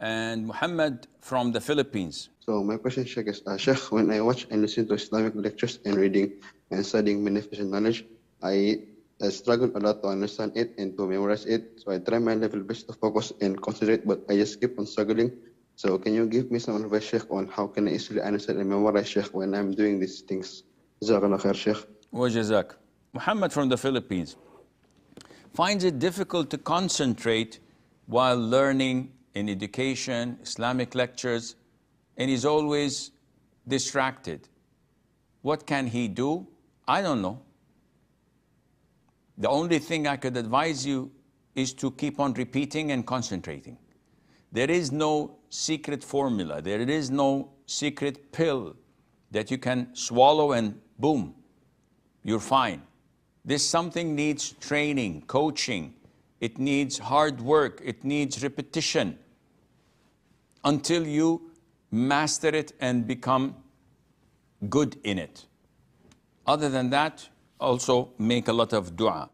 And Muhammad from the Philippines. So my question, Sheikh, is, Sheikh, when I watch and listen to Islamic lectures and reading and studying beneficial knowledge, I struggle a lot to understand it and to memorize it. So I try my level best to focus and concentrate, but I just keep on struggling. So can you give me some advice, Sheikh, on how can I easily understand and memorize, Sheikh, when I'm doing these things? Jazakallah khair, Sheikh. Wajazak. Muhammad from the Philippines finds it difficult to concentrate while learning in education, Islamic lectures, and he's always distracted. What can he do? I don't know. The only thing I could advise you is to keep on repeating and concentrating. There is no secret formula. There is no secret pill that you can swallow and boom, you're fine. This something needs training, coaching. It needs hard work. It needs repetition until you master it and become good in it. Other than that, also make a lot of dua.